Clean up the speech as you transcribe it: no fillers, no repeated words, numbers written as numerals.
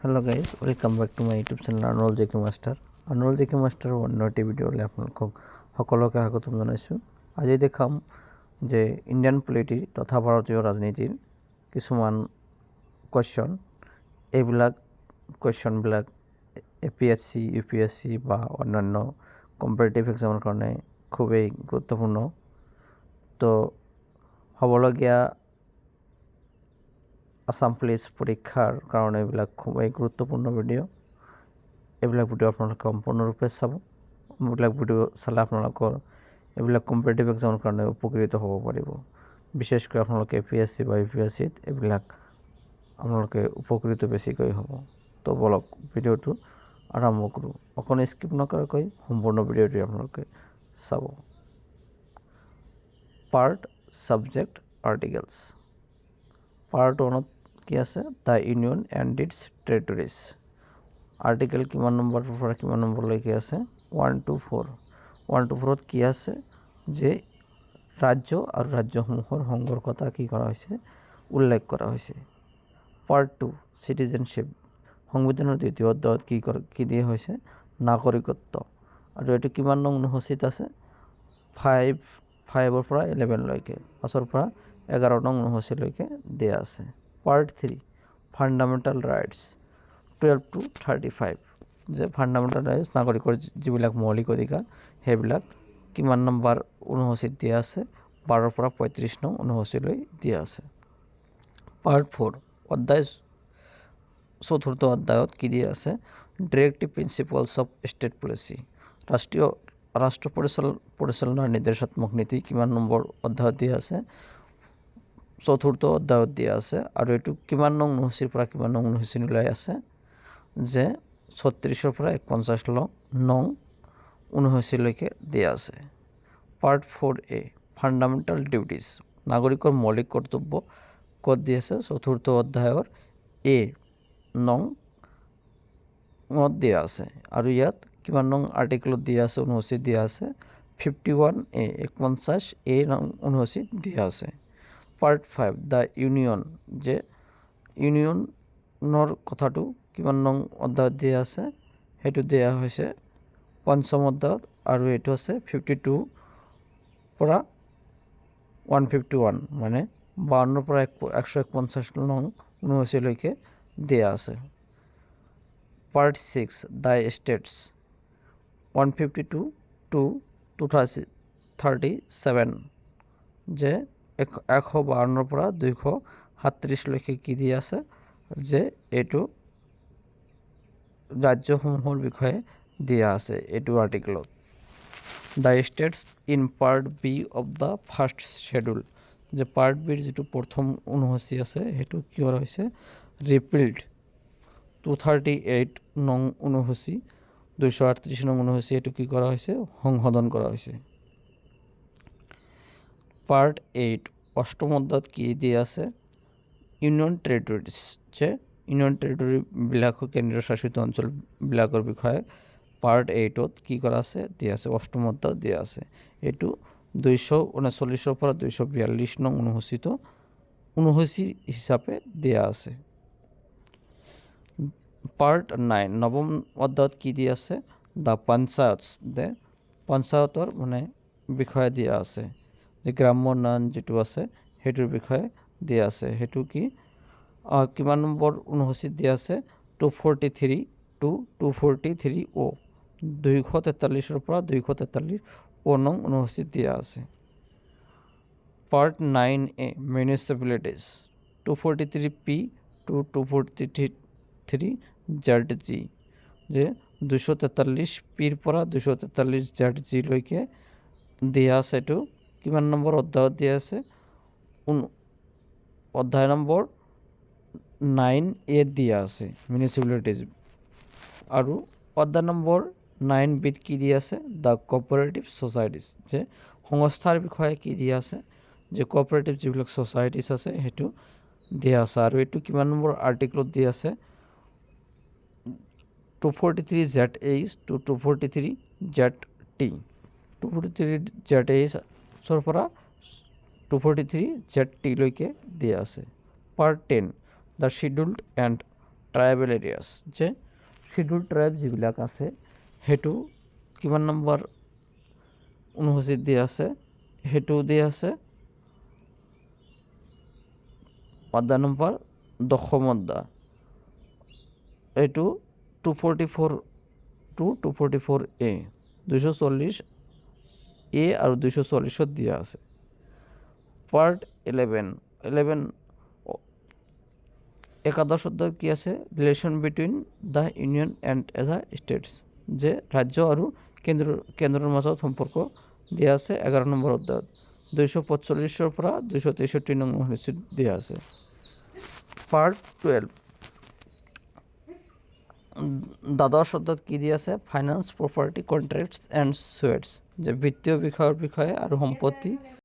Hello guys, welcome back to my YouTube channel Anurul JK Master. Anurul JK Master অন্যটি ভিডিঅ'লৈ আপোনালোকক সকলোকে স্বাগতম জনাইছোঁ। আজি দেখাম যে ইণ্ডিয়ান পলিটি তথা ভাৰতীয় ৰাজনীতিৰ কিছুমান কুৱেশ্যন। এইবিলাক কুৱেশ্যনবিলাক APSC, UPSC বা অন্যান্য কম্পিটিটিভ এক্সামৰ কাৰণে খুবেই গুৰুত্বপূৰ্ণ। তো হ'বলগীয়া আসাম পুলিচ পৰীক্ষাৰ কাৰণে এইবিলাক খুবেই গুৰুত্বপূৰ্ণ ভিডিঅ'। এইবিলাক ভিডিঅ' আপোনালোকে সম্পূৰ্ণৰূপে চাব। এইবিলাক ভিডিঅ' চালে আপোনালোকৰ এইবিলাক কম্পিটিটিভ এক্সামৰ কাৰণে উপকৃত হ'ব পাৰিব। বিশেষকৈ আপোনালোকে APSC বা UPSCত এইবিলাক আপোনালোকে উপকৃত বেছিকৈ হ'ব। তো বলক ভিডিঅ'টো আৰম্ভ কৰোঁ। অকণ স্কিপ নকৰাকৈ সম্পূৰ্ণ ভিডিঅ'টো আপোনালোকে চাব। Part subject articles. পাৰ্ট 1ত কি আছে? The union and its territories. Article কিমান নম্বৰৰ পৰা কিমান নম্বৰলৈকে আছে? 1 to 4। 1 to 4ত কি আছে? যে ৰাজ্য আৰু ৰাজ্যসমূহৰ সংঘৰ কথা কি কৰা হৈছে? উল্লেখ কৰা হৈছে। Part 2 citizenship. সংবিধানৰ 2য় অধ্যায়ত কি দিয়া হৈছে? নাগৰিকত্ব। আৰু এইটো কিমান নং অনুসূচীত আছে? 5ৰ পৰা 11লৈকে, 5ৰ পৰা 11 নং অনুসূচীলৈকে দিয়া আছে। Part 3 fundamental rights 12 to 35। যে ফাণ্ডামেণ্টেল ৰাইটছ নাগৰিকৰ যিবিলাক মৌলিক অধিকাৰ সেইবিলাক কিমান নম্বৰ অনুসূচীত দিয়া আছে? 12ৰ পৰা 35 নং অনুসূচীলৈ দিয়া আছে। পাৰ্ট 4 অধ্যায় 4ৰ্থ অধ্যায়ত কি দিয়া আছে? ডিৰেক্টিভ প্ৰিন্সিপলছ অফ ষ্টেট পলিচি। ৰাষ্ট্ৰ পৰিচালনাৰ নিৰ্দেশাত্মক নীতি কিমান নম্বৰ অধ্যায়ত দিয়া আছে? 4ৰ্থ অধ্যায়ত দিয়া আছে। আৰু এইটো কিমান নং অনুসূচীৰ পৰা কিমান নং অনুসূচীলৈ আছে? যে 36ৰ পৰা 51 নং অনুসূচীলৈকে দিয়া আছে। Part 4A fundamental duties. নাগৰিকৰ মৌলিক কৰ্তব্য ক'ত দিয়া আছে? 4ৰ্থ অধ্যায়ৰ A নং দিয়া আছে। আৰু ইয়াত কিমান নং আৰ্টিকেলত দিয়া আছে? অনুসূচীত দিয়া আছে 51A 51A নং অনুসূচীত দিয়া আছে। Part 5 the union. যে ইউনিয়নৰ কথাটো কিমান নং অধ্যায়ত দিয়া আছে? সেইটো দিয়া হৈছে 5ম অধ্যায়ত। আৰু এইটো আছে 52 পৰা 151, মানে 52ৰ পৰা 149 নং অনুসূচীলৈকে দিয়া আছে। Part 6 the states 152 to 237। যে 152ৰ পৰা 237লৈকে কি দিয়া আছে? যে এইটো ৰাজ্যসমূহৰ বিষয়ে দিয়া আছে এইটো আৰ্টিকেলত। The states in part B of the first schedule. যে পাৰ্ট বিৰ যিটো প্ৰথম অনুসূচী আছে সেইটো কি কৰা হৈছে? ৰিপিল্ড। 238 নং অনুসূচী, 238 নং অনুসূচী এইটো কি কৰা হৈছে? সংশোধন কৰা হৈছে। পাৰ্ট 8 অষ্টম অধ্যায়ত কি দিয়া আছে? Union territories. যে ইউনিয়ন টেৰিটৰিবিলাকৰ কেন্দ্ৰীয় শাসিত অঞ্চলবিলাকৰ বিষয়ে পাৰ্ট 8ত কি কৰা আছে? দিয়া আছে। অষ্টম অধ্যায়ত দিয়া আছে। এইটো 239ৰ পৰা 242 নং অনুসূচী হিচাপে দিয়া আছে। পাৰ্ট 9 নৱম অধ্যায়ত কি দিয়া আছে? দ্য পঞ্চায়তছ। যে পঞ্চায়তৰ মানে বিষয়ে দিয়া আছে। যে গ্ৰাম্য উন্নয়ন যিটো আছে সেইটোৰ বিষয়ে দিয়া আছে। সেইটো কি কিমান নম্বৰ অনুসূচীত দিয়া আছে? 243 to 243O 243ৰ পৰা 243O নং অনুসূচীত দিয়া আছে। Part 9A মিউনিচিপালিটিজ 243P to 243ZG। যে 243Pৰ পৰা 243ZGলৈকে দিয়া আছে। এইটো কিমান নম্বৰ অধ্যায়ত দিয়া আছে? অধ্যায় নম্বৰ 9A দিয়া আছে মিউনিচিপালিটিজ। আৰু অধ্যায় নম্বৰ 9Bত কি দিয়া আছে? The cooperative societies. যে সংস্থাৰ বিষয়ে কি দিয়া আছে? যে কোঅপাৰেটিভ যিবিলাক ছ'চাইটিজ আছে সেইটো দিয়া আছে। আৰু এইটো কিমান নম্বৰ আৰ্টিকেলত দিয়া আছে? 243ZH to 243ZT। 243ZHৰ পৰা 243ZT লৈকে দিয়া আছে। Part 10 the scheduled and tribal areas যে শিডিউল ট্ৰাইব যিবিলাক আছে সেইটো কিমান নম্বৰ অনুসূচীত দিয়া আছে সেইটো দিয়া আছে অধ্যায় নম্বৰ 10 অধ্যায় এইটো 244 to 244A 240 এ আৰু 240 দিয়া আছে পাৰ্ট 11 একাদশ অধ্যায় কি আছে relation between the union and the states যে ৰাজ্য আৰু কেন্দ্ৰৰ মাজত সম্পৰ্ক দিয়া আছে 11 নম্বৰ অধ্যায়ত 245 পৰা 263 নং অনুচ্ছেদ দিয়া আছে পাৰ্ট 12 দ্বাদশ অধ্যায়ত কি দিয়া আছে ফাইনান্স প্ৰপাৰ্টি কন্ট্ৰাক্টস এন্ড সুয়েটস যে বিত্তীয় বিষয়ৰ বিষয়ে আৰু সম্পত্তি